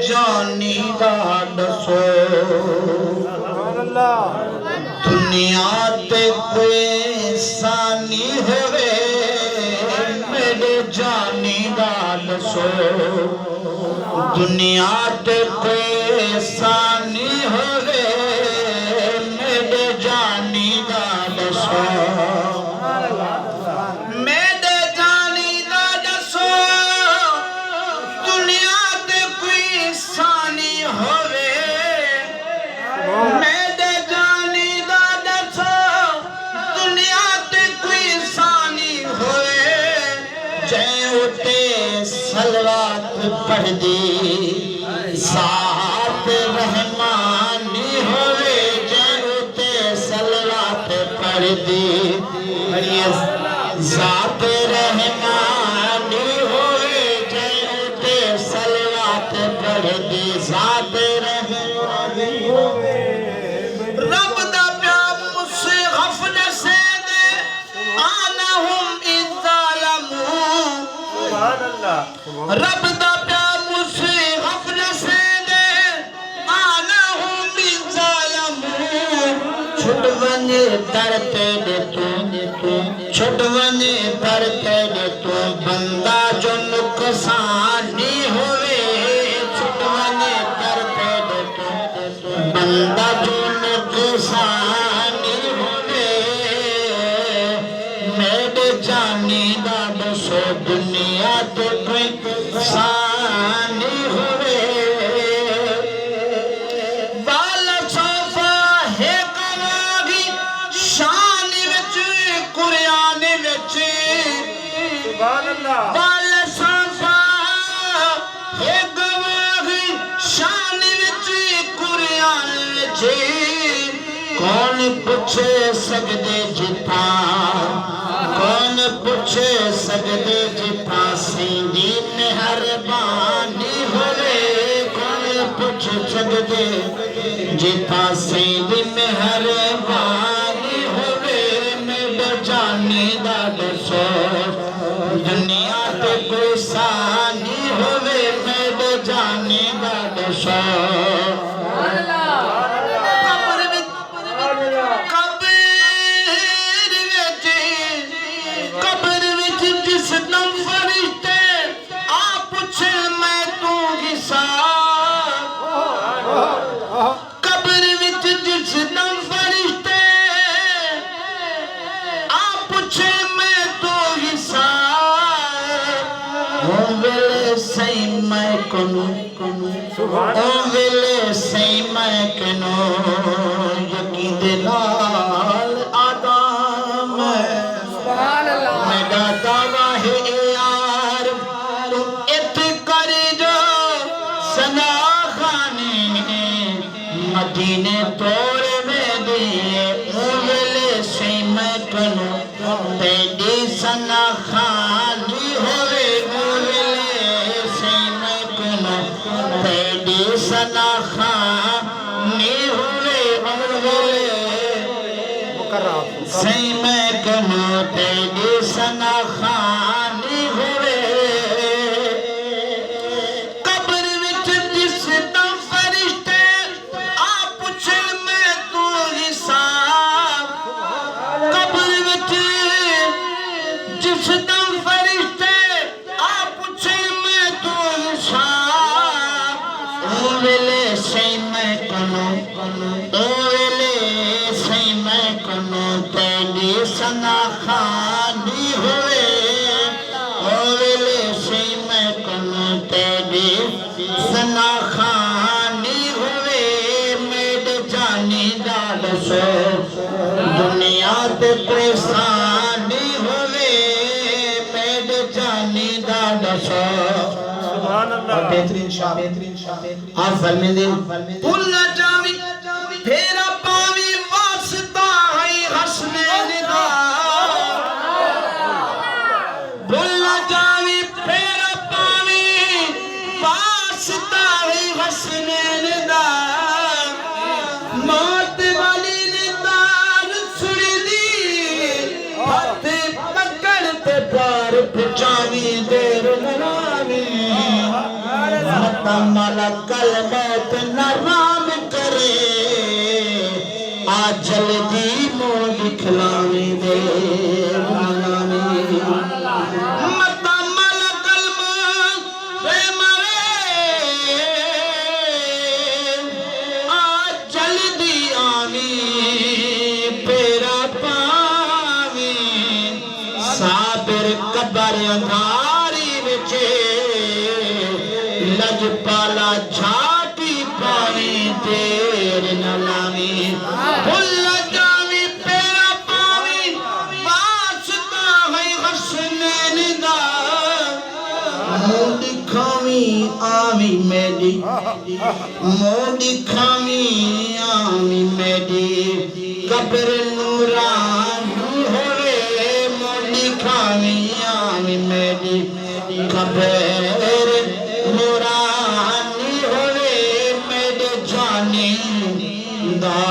जानी दा दसो दुनिया ते कोई सानी होवे मेरे जानी दा दसो दुनिया ते कोई सानी होवे मेरे जानी दा दसो मेरे जानी दा दसो दुनिया ते कोई सानी होवे मेरे जानी दा दसो दुनिया ते कोई सानी होवे जै उते सलवात पढ़ दी साथ रहमानी होवे जै उते सलवात पढ़ दी साथ रहमानी होवे जै उते सलवात पढ़ दी साथ रहमानी होवे रब दा प्यार मुझसे गफल से दे आना हम इज़ालमू रब दा प्यार मुझसे गफल से दे आना हम इज़ालमू छुट वने दर पे दे तू छुट वने दर पे दे तू बंदा जो नुकसानी होवे छुट वने दर पे दे तू बंदा जो नुकसानी होवे मेरे जानी दा दसो दुनिया तो कोई सानी होवे वाला सोफा है कवागी शान विच कुरान विच सुभान अल्लाह वाला सोफा है कवागी शान विच कुरान विच कौन पूछे सकदे जिता कौन पूछे सकदे जिता सिंधी मेहरबानी होवे कौन पूछ सकदे जिता सिंधी मेहरबानी होवे मेरे जानी दा दसो दुनिया ते कोई सानी होवे मेरे जानी दा दसो कब्र विच जिस दम फरिश्ते आ पूछे मैं तो हिसाब ओ वेले सही मैं कनु ओ वेले सही मैं कनु यकीन दे नाल आदम सुभान अल्लाह मेरा दावा है यार इत कर जो सना मदीने तोड़ में दिए उगले से मैं कनु तेरी सना खानी होवे उगले से मैं कनु तेरी सना खानी होवे उगले से मैं कनु तेरी सना खानी होवे जिस दम फरिश्ते आ पूछे मैं तो हिसाब ओ वेले से मैं कनु ओ वेले से मैं कनु तेरी सना खानी होवे ओ वेले से मैं कनु तेरी सना खानी होवे मेरे जानी दा दसो दुनिया ते परेशानी होवे मेरे जानी दा दसो सुभान अल्लाह बेहतरीन शाह आप फरमाइए भूल ना जावी फेरा पावी वास्ता है हसनैन दा भूल ना जावी फेरा पावी वास्ता है हसनैन दा मौत वाली ने दार सुनी दी हाथ पकड़ ते पार पहुंचावी देर लगावी मलकल मौत नराम करे आ जल्दी मुंह दिखलावे दे मता मलकल मौत रे मरे आ जल्दी आवी पेरा पावी साबिर कबर अंधारी विचे लजपाला छाती पावी तेरे नलामी भुल जावी पेरा पावी वास्ता है हसनैन दा मुंह दिखावी आवी मेरी मुंह दिखावी आवी मेरी कब्र नूरानी होवे मुंह दिखावी आवी मेरी कब्र नूरानी होवे मेरे जाने दा